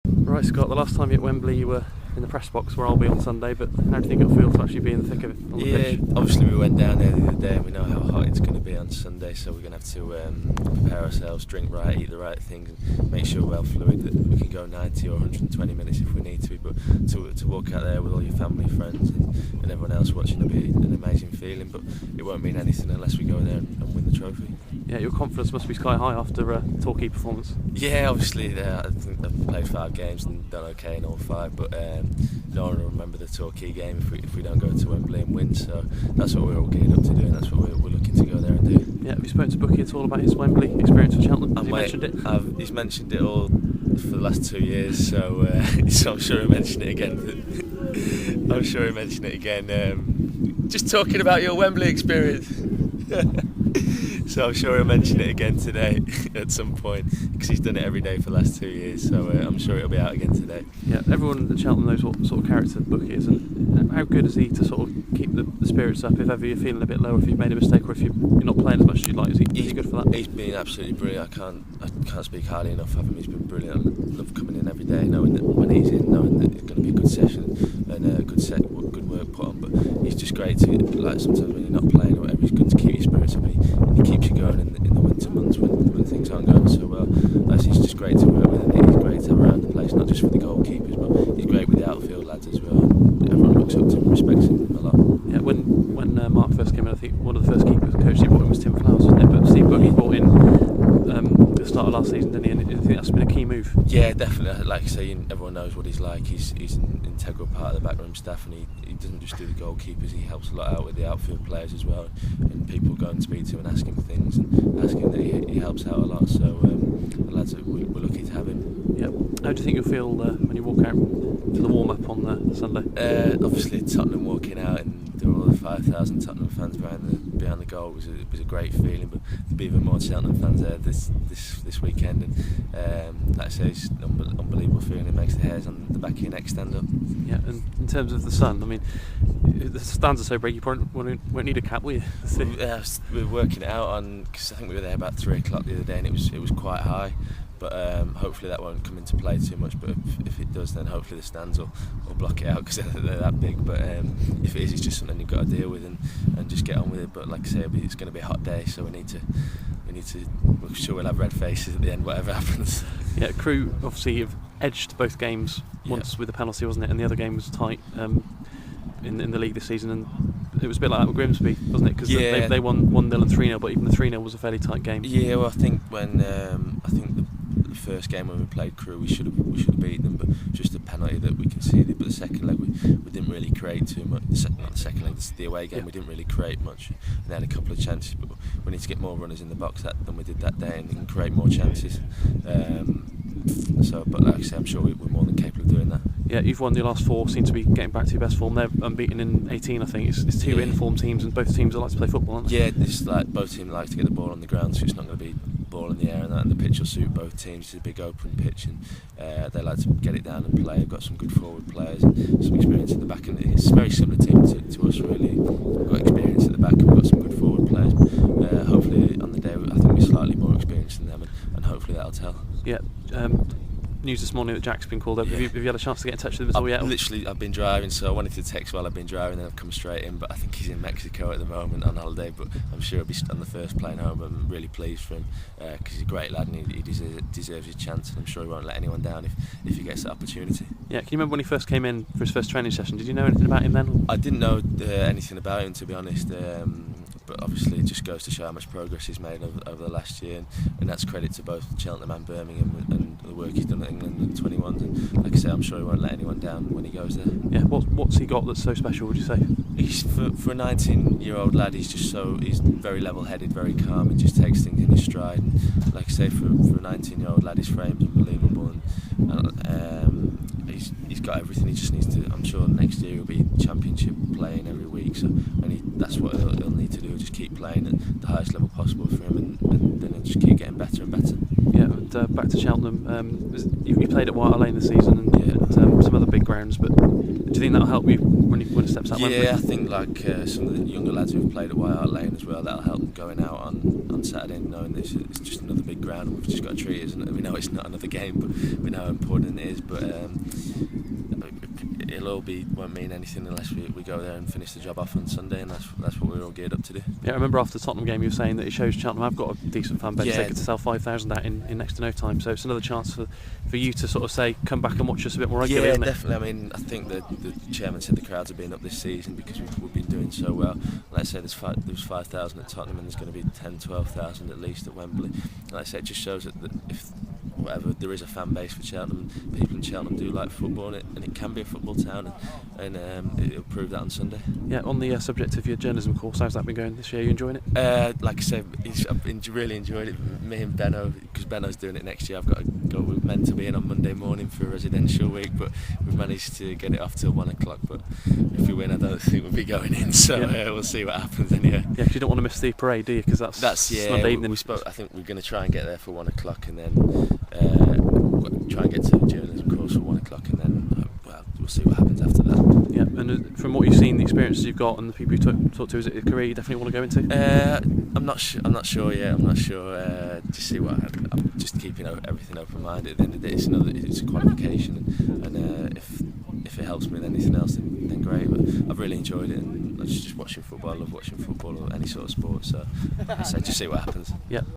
Right, Scott, the last time you were at Wembley you were in the press box where I'll be on Sunday, but how do you think it'll feel to actually be in the thick of it on the pitch? Obviously we went down there the other day and we know how hot it's going to be on Sunday, so we're going to have to prepare ourselves, drink right, eat the right things and make sure we're well fluid, that we can go 90 or 120 minutes if we need to, but to walk out there with all your family, friends and everyone else watching will be an amazing feeling, but it won't mean anything unless we go there and win the trophy. Yeah, your confidence must be sky high after a Torquay performance. Yeah, obviously I think I've played 5 games and done okay in all 5, but no one will remember the Torquay game if we don't go to Wembley and win, so that's what we're all geared up to do and that's what we're looking to go there and do. Yeah, have you spoken to Bookie at all about his Wembley experience for Cheltenham? Has he mentioned it? He's mentioned it all for the last 2 years, so I'm sure he'll mention it again. I'm sure he'll mention it again. Just talking about your Wembley experience. So I'm sure he'll mention it again today at some point because he's done it every day for the last 2 years, so I'm sure it'll be out again today. Yeah, everyone at Cheltenham knows what sort of character Bookie is, and how good is he to sort of keep the spirits up if ever you're feeling a bit low, if you've made a mistake or if you're not playing as much as you'd like? Is he good for that? He's been absolutely brilliant. I can't speak highly enough of him. He's been brilliant. I love coming in every day knowing that when he's in, knowing that it's going to be a good session and a good work put on, but he's just great to, like, sometimes when you're not playing or whatever, he's good to keep your spirits up and he keeps you going in the winter months when things aren't going so well. He's just great to work with and he's great to have around the place, not just for the goalkeepers, but he's great with the outfield lads as well. Everyone looks up to him and respects him a lot. Yeah, when Mark first came in, I think one of the first keepers coach he brought in was Tim Flowers, wasn't it? But Steve Bookie brought in the start of last season, didn't he? And I think that's been a key move. Yeah, definitely. Like I say, everyone knows what he's like. He's an integral part of the backroom staff, and he doesn't just do the goalkeepers. He helps a lot out with the outfield players as well. And people go and speak to him and ask him things, and ask him that he helps out a lot. So the lads, we're lucky to have him. Yeah. How do you think you'll feel when you walk out to the warm up on Sunday? Obviously, Tottenham walking out and there were all the 5,000 Tottenham fans behind the goal was a great feeling, but there'll be even more Cheltenham fans there this weekend, and like I say, it's an unbelievable feeling. It makes the hairs on the back of your neck stand up. Yeah, and in terms of the sun, I mean, the stands are so big, you probably won't need a cap, will you? We were working it out because I think we were there about 3 o'clock the other day, and it was quite high. But hopefully that won't come into play too much. But if it does, then hopefully the stands will block it out because they're that big. But if it is, it's just something you've got to deal with and just get on with it. But like I say, it's going to be a hot day, so we need to. We're sure we'll have red faces at the end, whatever happens. Yeah, Crewe obviously have edged both games once with a penalty, wasn't it? And the other game was tight in the league this season, and it was a bit like that with Grimsby, wasn't it? Because they won 1-0 and 3-0, but even the 3-0 was a fairly tight game. Yeah, well, I think the first game when we played Crewe, we should have beaten them, but just a penalty that we conceded. But the second leg, we didn't really create too much. Not the second leg, the away game, we didn't really create much. And they had a couple of chances, but we need to get more runners in the box than we did that day and create more chances. But like I say, I'm sure we're more than capable of doing that. Yeah, you've won your last 4, seem to be getting back to your best form. They're unbeaten in 18, I think. It's 2 in-form teams, and both teams like to play football, aren't they? Yeah, it's like both teams like to get the ball on the ground, so it's not going to be ball in the air and that, and the pitch will suit both teams. It's a big open pitch, and they like to get it down and play. They've got some good forward players and some experience at the back, and it's a very similar team to us really. We've got experience at the back and we've got some good forward players. Hopefully on the day, I think we're slightly more experienced than them, and hopefully that'll tell. Yeah. News this morning that Jack's been called up. Yeah. Have you had a chance to get in touch with him at all yet? I've been driving, so I wanted to text while I've been driving, and I've come straight in. But I think he's in Mexico at the moment on holiday. But I'm sure he'll be on the first plane home. I'm really pleased for him because he's a great lad and he deserves his chance. And I'm sure he won't let anyone down if he gets that opportunity. Yeah, can you remember when he first came in for his first training session? Did you know anything about him then? I didn't know anything about him, to be honest. But obviously it just goes to show how much progress he's made over the last year, and that's credit to both Cheltenham and Birmingham and the work he's done at England and 21s, and like I say, I'm sure he won't let anyone down when he goes there. Yeah, what's he got that's so special, would you say? He's for a 19-year-old lad, he's very level-headed, very calm, and just takes things in his stride, and like I say, for a 19-year-old lad, his frame's unbelievable, and he's got everything. He just needs to, I'm sure next year he'll be championship playing every week, so that's what he'll need to do, just keep playing at the highest level possible for him, and then he'll just keep getting better and better. Yeah, back to Cheltenham. You played at White Hart Lane this season and some other big grounds, but do you think that'll help you when it steps out? Yeah, I think like some of the younger lads who've played at White Hart Lane as well, that'll help them going out on Saturday, knowing that it's just another big ground and we've just got to treat it. We know it's not another game, but we know how important it is. But won't mean anything unless we go there and finish the job off on Sunday, and that's what we're all geared up to do. Yeah, I remember after the Tottenham game you were saying that it shows Cheltenham have got a decent fan base. They could sell 5,000 out in next to no time, so it's another chance for you to sort of say come back and watch us a bit more regularly. Yeah, definitely. I mean, I think the chairman said the crowds have been up this season because we've been doing so well. Like I say, there was 5,000 at Tottenham and there's going to be 10,000-12,000 at least at Wembley. Like I say, it just shows that if whatever there is a fan base for Cheltenham, people in Cheltenham do like football, and it can be a football town, and it'll prove that on Sunday. Yeah, on the subject of your journalism course, how's that been going this year? Are you enjoying it? Like I said, I've really enjoyed it. Me and Benno, because Benno's doing it next year, I've got to go. We're meant to be in on Monday morning for residential week, but we've managed to get it off till 1 o'clock. But if we win, I don't think we'll be going in, so we'll see what happens anyway. Yeah, because you don't want to miss the parade, do you? Because that's Sunday evening. I think we're going to try and get there for 1 o'clock, and then try and get to the journalism course for 1 o'clock, and then we'll see what happens after that. Yeah, and from what you've seen, the experiences you've got, and the people you talked to, is it a career you definitely want to go into? I'm not sure yet. I'm not sure. Just see what. I'm just keeping everything open-minded. At the end of the day, it's a qualification, and if it helps me with anything else, then great. But I've really enjoyed it, and I just watching football. I love watching football or any sort of sport. So I say just see what happens. Yeah.